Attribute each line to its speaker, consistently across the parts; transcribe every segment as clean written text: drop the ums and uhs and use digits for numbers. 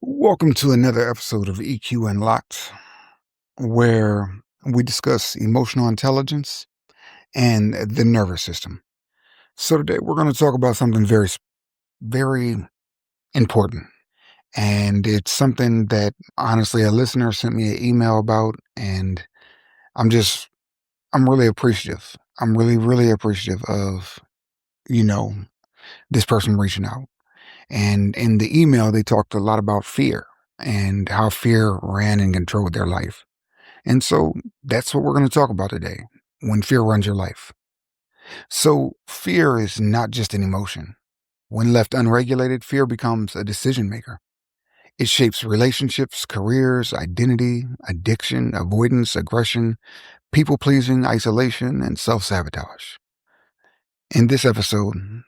Speaker 1: Welcome to another episode of EQ Unlocked, where we discuss emotional intelligence and the nervous system. So today we're going to talk about something very important, and it's something that honestly a listener sent me an email about, and I'm just I'm really appreciative. I'm really appreciative of you know this person reaching out. And in the email, they talked a lot about fear and how fear ran and controlled their life. And so that's what we're going to talk about today when fear runs your life. So, fear is not just an emotion. When left unregulated, fear becomes a decision maker. It shapes relationships, careers, identity, addiction, avoidance, aggression, people pleasing, isolation, and self sabotage. In this episode,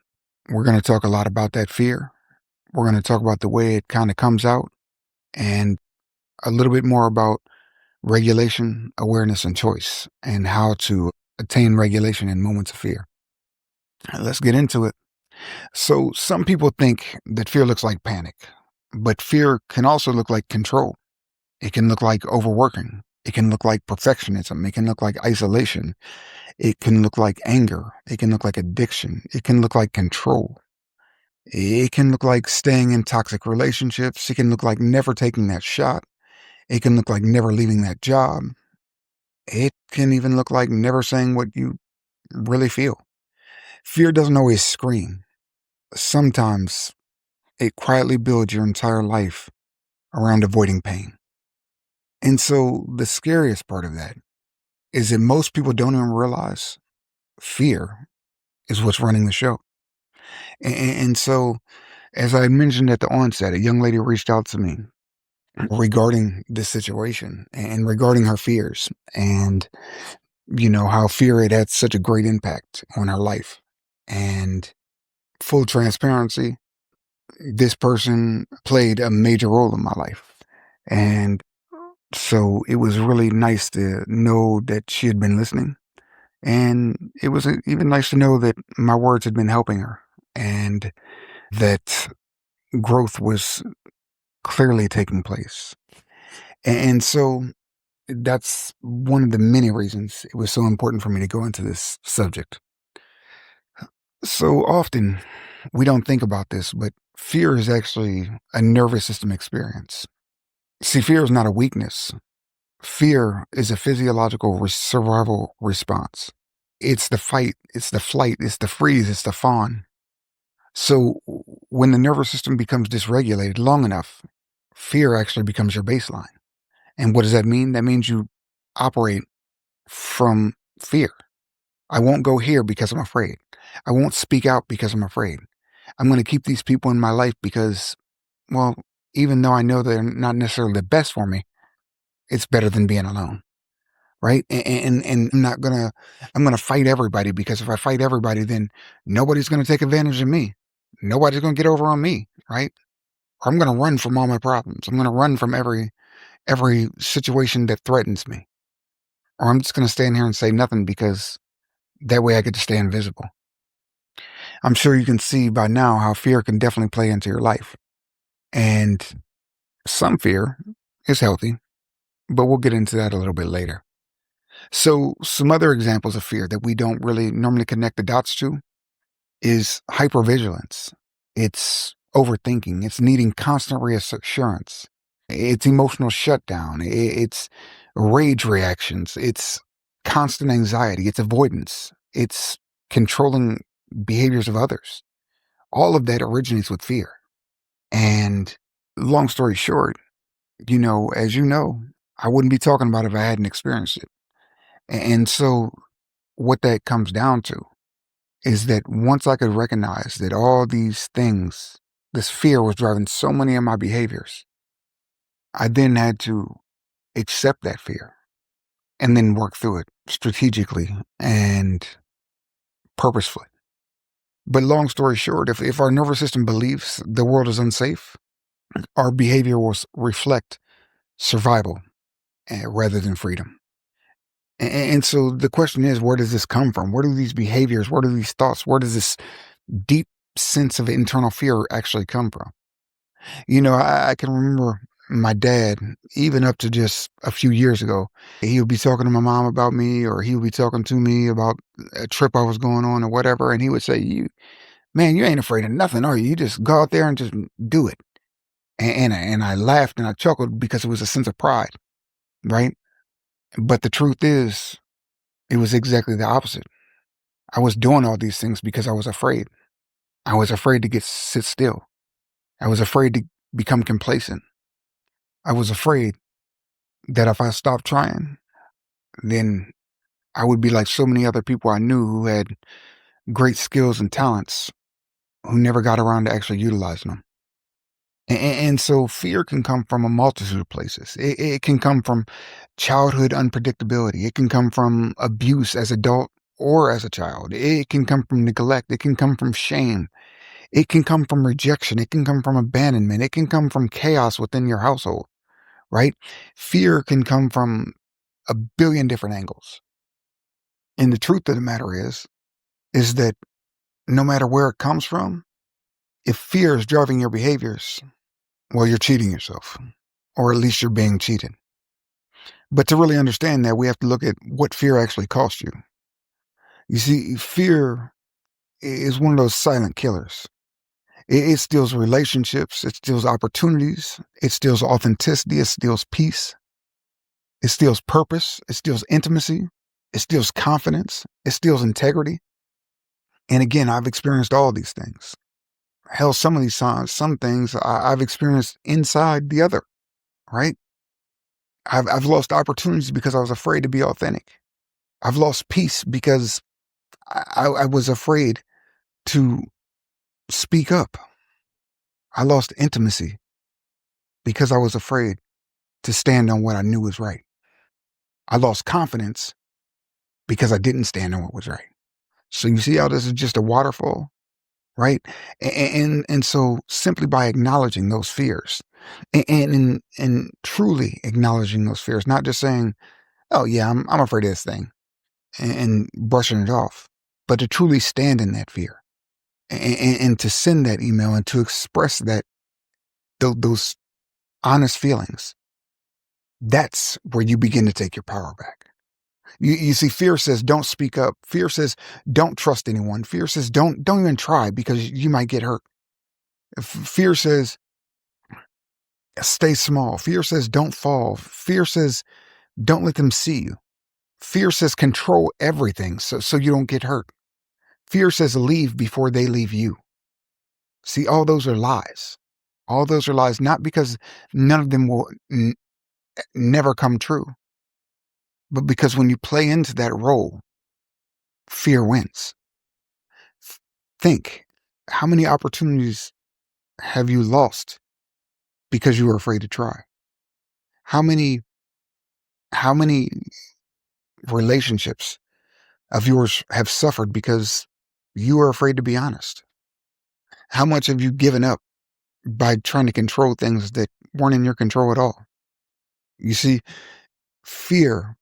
Speaker 1: we're going to talk a lot about that fear. We're going to talk about the way it kind of comes out and a little bit more about regulation, awareness, and choice, and how to attain regulation in moments of fear. Let's get into it. So, some people think that fear looks like panic, but fear can also look like control. It can look like overworking. It can look like perfectionism. It can look like isolation. It can look like anger. It can look like addiction. It can look like control. It can look like staying in toxic relationships. It can look like never taking that shot. It can look like never leaving that job. It can even look like never saying what you really feel. Fear doesn't always scream. Sometimes it quietly builds your entire life around avoiding pain. And so the scariest part of that is that most people don't even realize fear is what's running the show. And so, as I mentioned at the onset, a young lady reached out to me regarding this situation and regarding her fears and, how fear had had such a great impact on her life. And full transparency, this person played a major role in my life. And so it was really nice to know that she had been listening. And it was even nice to know that my words had been helping her and that growth was clearly taking place. And so that's one of the many reasons it was so important for me to go into this subject. So often we don't think about this, but fear is actually a nervous system experience. See, fear is not a weakness. Fear is a physiological survival response. It's the fight, it's the flight, it's the freeze, it's the fawn. So when the nervous system becomes dysregulated long enough, fear actually becomes your baseline. And what does that mean? That means you operate from fear. I won't go here because I'm afraid. I won't speak out because I'm afraid. I'm going to keep these people in my life because, well, even though I know they're not necessarily the best for me, it's better than being alone. Right. And I'm going to fight everybody because if I fight everybody, then nobody's going to take advantage of me. Nobody's going to get over on me. Right. Or I'm going to run from all my problems. I'm going to run from every situation that threatens me. Or I'm just going to stand here and say nothing because that way I get to stay invisible. I'm sure you can see by now how fear can definitely play into your life. And some fear is healthy, but we'll get into that a little bit later. So some other examples of fear that we don't really normally connect the dots to is hypervigilance. It's overthinking. It's needing constant reassurance. It's emotional shutdown. It's rage reactions. It's constant anxiety. It's avoidance. It's controlling behaviors of others. All of that originates with fear. And long story short, as you know, I wouldn't be talking about it if I hadn't experienced it. And so what that comes down to is that once I could recognize that all these things, this fear was driving so many of my behaviors, I then had to accept that fear and then work through it strategically and purposefully. But long story short, if our nervous system believes the world is unsafe, our behavior will reflect survival rather than freedom. And so the question is, where does this come from? Where do these behaviors, where do these thoughts, where does this deep sense of internal fear actually come from? I can remember my dad, even up to just a few years ago, he would be talking to my mom about me, or he would be talking to me about a trip I was going on or whatever. And he would say, man, you ain't afraid of nothing, are you? You just go out there and just do it. And I laughed and I chuckled because it was a sense of pride, right? But the truth is, it was exactly the opposite. I was doing all these things because I was afraid. I was afraid to sit still. I was afraid to become complacent. I was afraid that if I stopped trying, then I would be like so many other people I knew who had great skills and talents who never got around to actually utilizing them. And so fear can come from a multitude of places. It can come from childhood unpredictability. It can come from abuse as adult or as a child. It can come from neglect. It can come from shame. It can come from rejection. It can come from abandonment. It can come from chaos within your household, right? Fear can come from a billion different angles. And the truth of the matter is that no matter where it comes from, if fear is driving your behaviors, well, you're cheating yourself, or at least you're being cheated. But to really understand that, we have to look at what fear actually costs you. You see, fear is one of those silent killers. It steals relationships, it steals opportunities, it steals authenticity, it steals peace, it steals purpose, it steals intimacy, it steals confidence, it steals integrity. And again, I've experienced all these things. Hell, some of these signs, some things I've experienced inside the other, right? I've lost opportunities because I was afraid to be authentic. I've lost peace because I was afraid to speak up. I lost intimacy because I was afraid to stand on what I knew was right. I lost confidence because I didn't stand on what was right. So you see how this is just a waterfall, right? And so simply by acknowledging those fears and truly acknowledging those fears, not just saying, "Oh yeah, I'm afraid of this thing," and brushing it off, but to truly stand in that fear and to send that email and to express those honest feelings. That's where you begin to take your power back. You see, fear says don't speak up. Fear says don't trust anyone. Fear says don't even try because you might get hurt. Fear says stay small. Fear says don't fall. Fear says don't let them see you. Fear says control everything so you don't get hurt. Fear says leave before they leave you. See, all those are lies. All those are lies, not because none of them will never come true, but because when you play into that role, fear wins. Think, how many opportunities have you lost because you were afraid to try? How many relationships of yours have suffered because you were afraid to be honest? How much have you given up by trying to control things that weren't in your control at all? You see, fear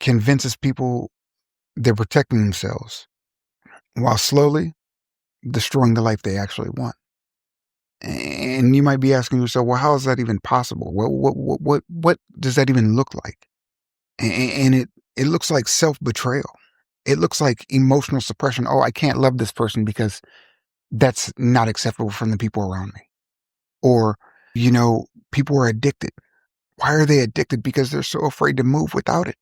Speaker 1: convinces people they're protecting themselves while slowly destroying the life they actually want. And you might be asking yourself, well, how is that even possible? What does that even look like? And it looks like self-betrayal. It looks like emotional suppression. Oh, I can't love this person because that's not acceptable from the people around me. Or, people are addicted. Why are they addicted? Because they're so afraid to move without it.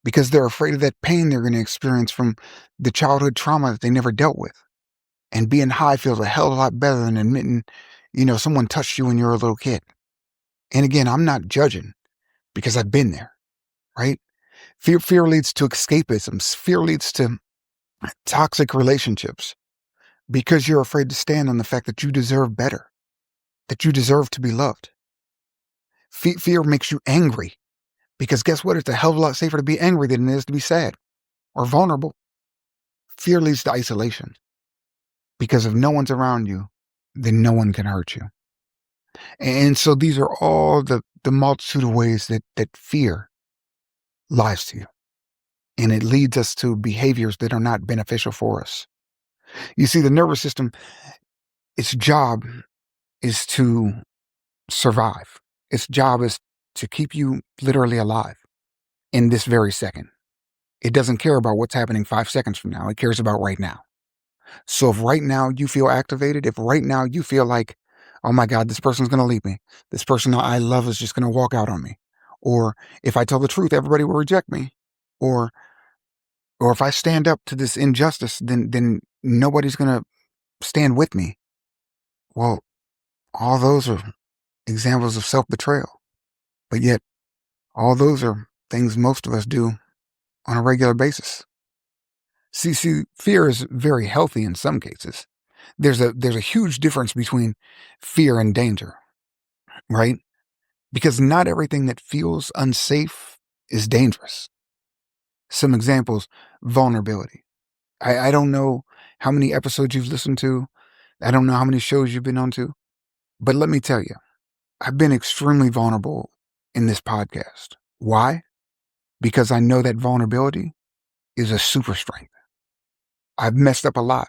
Speaker 1: Because they're afraid of that pain they're going to experience from the childhood trauma that they never dealt with. And being high feels a hell of a lot better than admitting, someone touched you when you were a little kid. And again, I'm not judging because I've been there, right? Fear leads to escapism. Fear leads to toxic relationships because you're afraid to stand on the fact that you deserve better, that you deserve to be loved. Fear makes you angry because guess what? It's a hell of a lot safer to be angry than it is to be sad or vulnerable. Fear leads to isolation because if no one's around you, then no one can hurt you. And so these are all the multitude of ways that fear lies to you. And it leads us to behaviors that are not beneficial for us. You see, the nervous system, its job is to survive. Its job is to keep you literally alive in this very second. It doesn't care about what's happening 5 seconds from now. It cares about right now. So if right now you feel activated, if right now you feel like, oh my God, this person's going to leave me. This person I love is just going to walk out on me. Or if I tell the truth, everybody will reject me. Or or if I stand up to this injustice, then nobody's going to stand with me. Well, all those are examples of self-betrayal. But yet all those are things most of us do on a regular basis. See, fear is very healthy in some cases. There's a huge difference between fear and danger, right? Because not everything that feels unsafe is dangerous. Some examples: vulnerability. I don't know how many episodes you've listened to. I don't know how many shows you've been on to, but let me tell you, I've been extremely vulnerable in this podcast. Why? Because I know that vulnerability is a super strength. I've messed up a lot.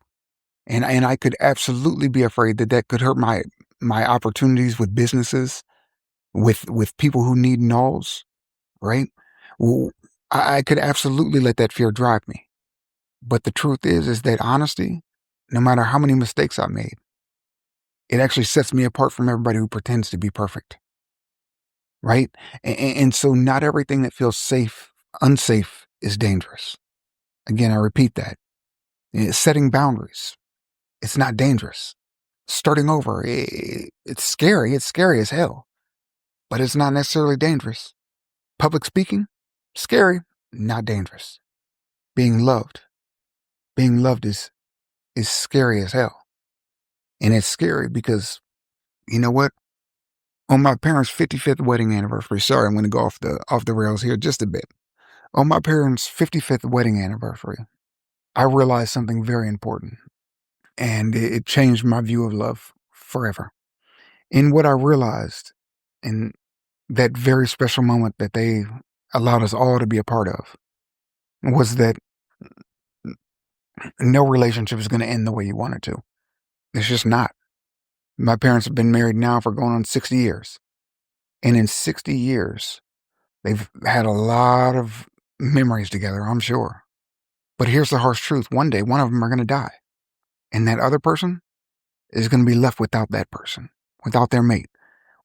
Speaker 1: And I could absolutely be afraid that that could hurt my opportunities with businesses, with people who need nulls, right? Well, I could absolutely let that fear drive me. But the truth is that honesty, no matter how many mistakes I made, it actually sets me apart from everybody who pretends to be perfect, right? And so not everything that feels unsafe is dangerous. Again, I repeat that. Setting boundaries, it's not dangerous. Starting over, it's scary. It's scary as hell, but it's not necessarily dangerous. Public speaking, scary, not dangerous. Being loved, being loved is scary as hell. And it's scary because, you know what? On my parents' 55th wedding anniversary, sorry, I'm going to go off the rails here just a bit. On my parents' 55th wedding anniversary, I realized something very important, and it changed my view of love forever. In what I realized in that very special moment that they allowed us all to be a part of was that no relationship is going to end the way you want it to. It's just not. My parents have been married now for going on 60 years. And in 60 years, they've had a lot of memories together, I'm sure. But here's the harsh truth. One day, one of them are going to die. And that other person is going to be left without that person, without their mate,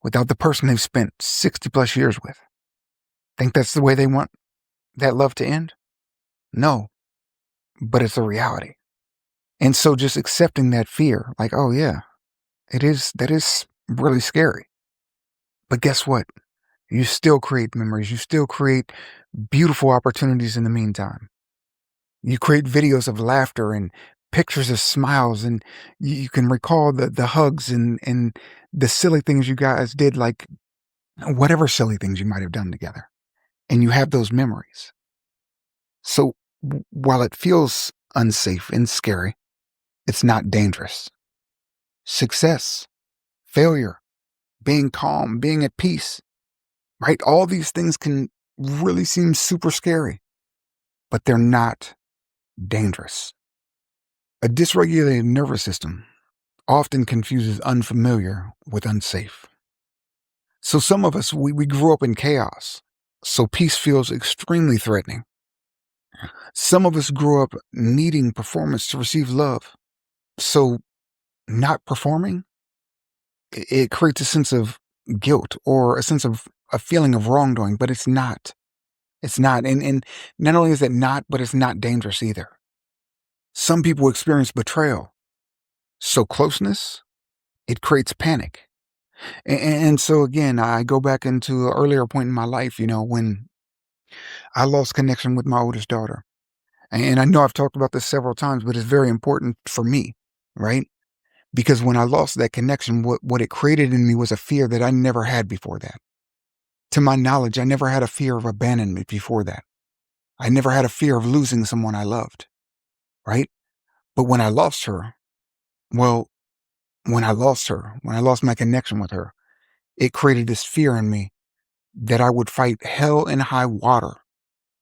Speaker 1: without the person they've spent 60 plus years with. Think that's the way they want that love to end? No, but it's a reality. And so just accepting that fear, like, oh yeah, that is really scary. But guess what? You still create memories. You still create beautiful opportunities in the meantime. You create videos of laughter and pictures of smiles, and you can recall the hugs and the silly things you guys did, like whatever silly things you might have done together. And you have those memories. So while it feels unsafe and scary, it's not dangerous. Success, failure, being calm, being at peace, right? All these things can really seem super scary, but they're not dangerous. A dysregulated nervous system often confuses unfamiliar with unsafe. So some of us, we grew up in chaos, so peace feels extremely threatening. Some of us grew up needing performance to receive love, so not performing, it creates a sense of guilt or a sense of a feeling of wrongdoing, but it's not. It's not. And not only is it not, but it's not dangerous either. Some people experience betrayal. So closeness, it creates panic. And so again, I go back into an earlier point in my life, when I lost connection with my oldest daughter. And I know I've talked about this several times, but it's very important for me, right? Because when I lost that connection, what it created in me was a fear that I never had before that. To my knowledge, I never had a fear of abandonment before that. I never had a fear of losing someone I loved, right? But when I lost her, well, when I lost my connection with her, it created this fear in me that I would fight hell and high water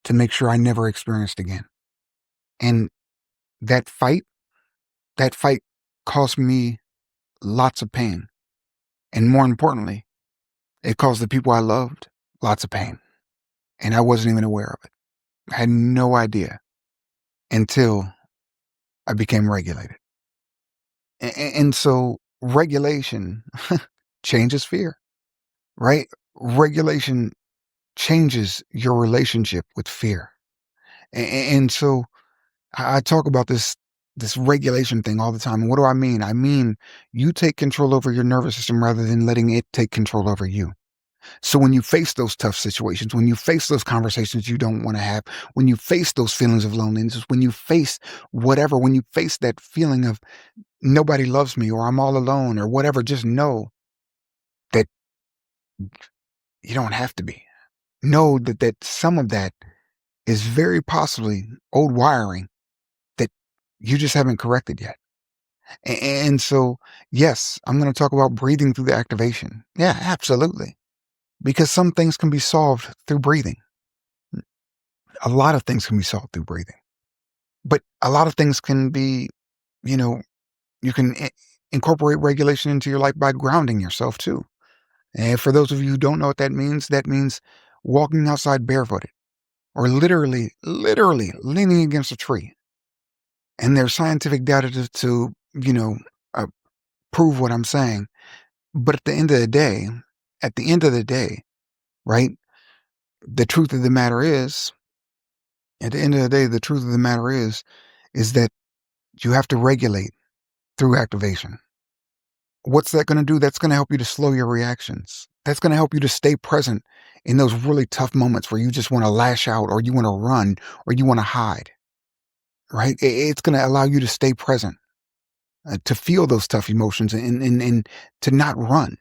Speaker 1: to make sure I never experienced again. And that fight, that fight cost me lots of pain. And more importantly, It caused the people I loved lots of pain, and I wasn't even aware of it. I had no idea until I became regulated. And so regulation changes fear, right? Regulation changes your relationship with fear. And so I talk about this regulation thing all the time. And what do I mean? I mean you take control over your nervous system rather than letting it take control over you. So when you face those tough situations, when you face those conversations you don't want to have, when you face those feelings of loneliness, when you face whatever, when you face that feeling of nobody loves me or I'm all alone or whatever, just know that you don't have to be. Know that some of that is very possibly old wiring that you just haven't corrected yet. And so, yes, I'm going to talk about breathing through the activation. Yeah, absolutely. Because some things can be solved through breathing. A lot of things can be solved through breathing. But a lot of things can be, you know, you can incorporate regulation into your life by grounding yourself too. And for those of you who don't know what that means walking outside barefooted or literally leaning against a tree. And there's scientific data to uh, prove what I'm saying. But at the end of the day, right? The truth of the matter is, at the end of the day, the truth of the matter is that you have to regulate through activation. What's that going to do? That's going to help you to slow your reactions. That's going to help you to stay present in those really tough moments where you just want to lash out or you want to run or you want to hide, right? It's going to allow you to stay present, to feel those tough emotions and to not run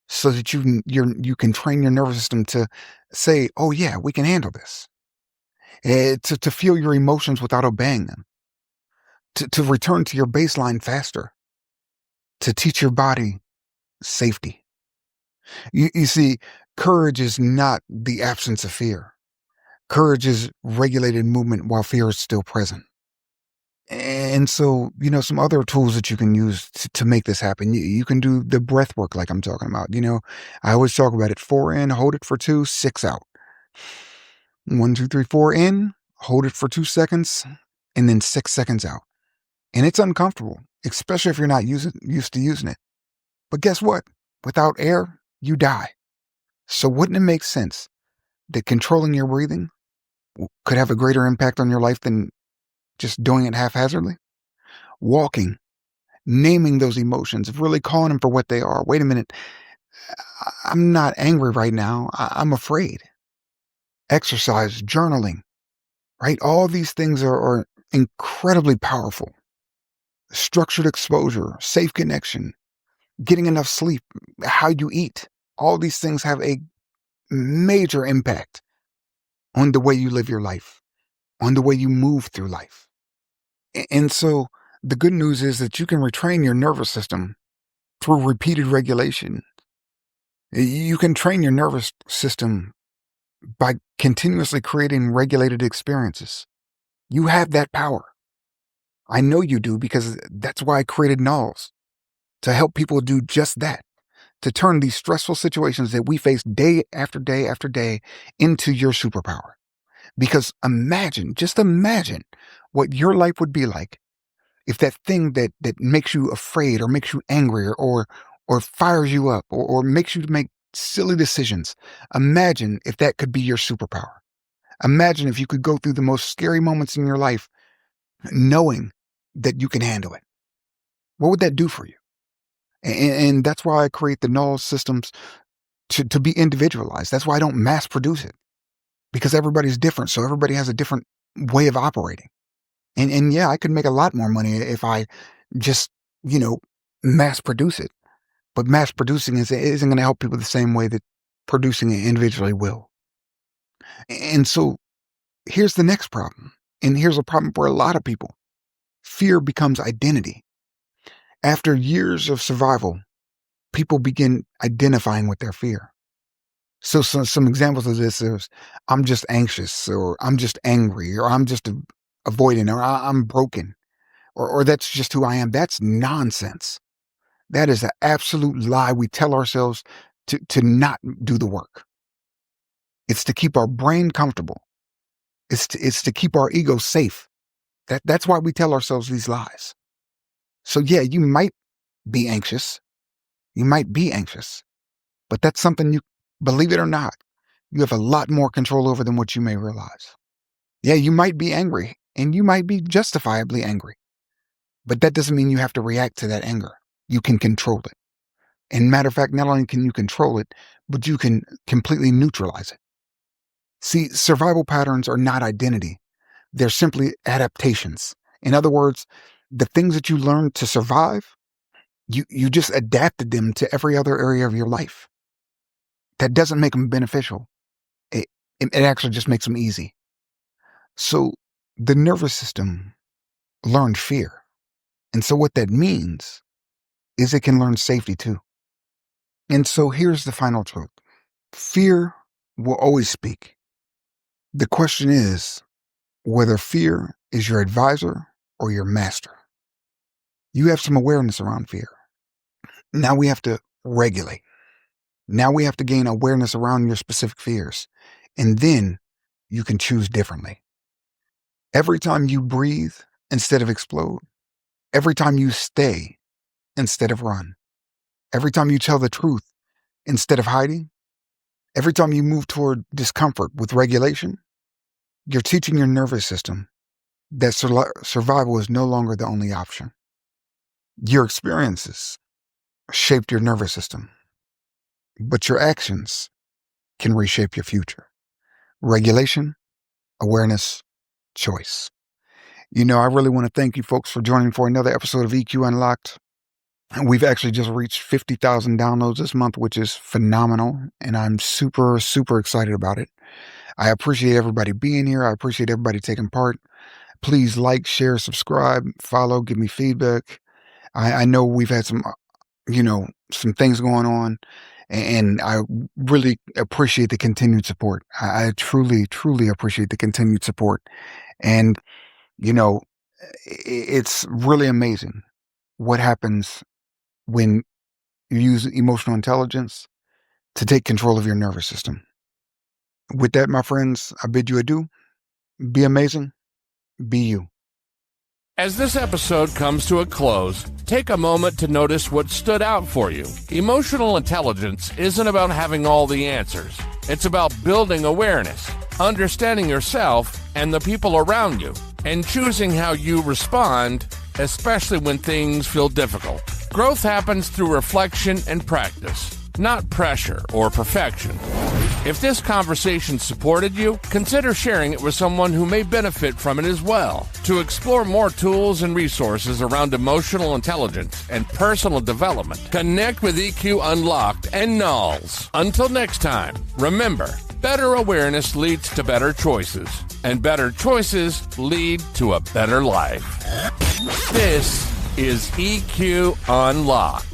Speaker 1: so that you can train your nervous system to say, oh yeah, we can handle this. To feel your emotions without obeying them, to return to your baseline faster, to teach your body safety. You see, courage is not the absence of fear. Courage is regulated movement while fear is still present. And so, some other tools that you can use to make this happen. You can do the breath work like I'm talking about. I always talk about it. 4 in, hold it for 2, 6 out. 1, 2, 3, 4 in, hold it for 2 seconds, and then 6 seconds out. And it's uncomfortable, especially if you're not used to using it. But guess what? Without air, you die. So wouldn't it make sense that controlling your breathing could have a greater impact on your life than just doing it haphazardly? Walking, naming those emotions, really calling them for what they are. Wait a minute. I'm not angry right now. I'm afraid. Exercise, journaling, right? All these things are incredibly powerful. Structured exposure, safe connection, getting enough sleep, how you eat. All these things have a major impact on the way you live your life, on the way you move through life. And so the good news is that you can retrain your nervous system through repeated regulation. You can train your nervous system by continuously creating regulated experiences. You have that power. I know you do because that's why I created Nulls, to help people do just that, to turn these stressful situations that we face day after day after day into your superpower. Because just imagine what your life would be like if that thing that makes you afraid or makes you angry or fires you up or makes you make silly decisions. Imagine if that could be your superpower. Imagine if you could go through the most scary moments in your life knowing that you can handle it. What would that do for you? And that's why I create the null systems to be individualized. That's why I don't mass produce it, because everybody's different. So everybody has a different way of operating. And yeah, I could make a lot more money if I just, you know, mass produce it. But mass producing isn't going to help people the same way that producing it individually will. And so here's the next problem. And here's a problem for a lot of people. Fear becomes identity. After years of survival, people begin identifying with their fear. So some examples of this is I'm just anxious, or I'm just angry, or I'm just avoiding, or I'm broken, or that's just who I am. That's nonsense. That is an absolute lie we tell ourselves to not do the work. It's to keep our brain comfortable. It's to keep our ego safe. That's why we tell ourselves these lies. So yeah, you might be anxious. You might be anxious, but that's something believe it or not, you have a lot more control over than what you may realize. Yeah, you might be angry, and you might be justifiably angry, but that doesn't mean you have to react to that anger. You can control it. And matter of fact, not only can you control it, but you can completely neutralize it. See, survival patterns are not identity. They're simply adaptations. In other words, the things that you learned to survive, you just adapted them to every other area of your life. That doesn't make them beneficial. It actually just makes them easy. So the nervous system learned fear. And so what that means is it can learn safety too. And so here's the final truth. Fear will always speak. The question is whether fear is your advisor or your master. You have some awareness around fear. Now we have to regulate. Now we have to gain awareness around your specific fears. And then you can choose differently. Every time you breathe instead of explode, every time you stay instead of run, every time you tell the truth instead of hiding, every time you move toward discomfort with regulation, you're teaching your nervous system that survival is no longer the only option. Your experiences shaped your nervous system, but your actions can reshape your future. Regulation, awareness, choice. I really want to thank you folks for joining for another episode of EQ Unlocked. We've actually just reached 50,000 downloads this month, which is phenomenal, and I'm super, super excited about it. I appreciate everybody being here. I appreciate everybody taking part. Please like, share, subscribe, follow, give me feedback. I know we've had some things going on, and I really appreciate the continued support. I truly, truly appreciate the continued support. And, it's really amazing what happens when you use emotional intelligence to take control of your nervous system. With that, my friends, I bid you adieu. Be amazing. Be you.
Speaker 2: As this episode comes to a close, take a moment to notice what stood out for you. Emotional intelligence isn't about having all the answers. It's about building awareness, understanding yourself and the people around you, and choosing how you respond, especially when things feel difficult. Growth happens through reflection and practice, not pressure or perfection. If this conversation supported you, consider sharing it with someone who may benefit from it as well. To explore more tools and resources around emotional intelligence and personal development, connect with EQ Unlocked and Knowles. Until next time, remember, better awareness leads to better choices, and better choices lead to a better life. This is EQ Unlocked.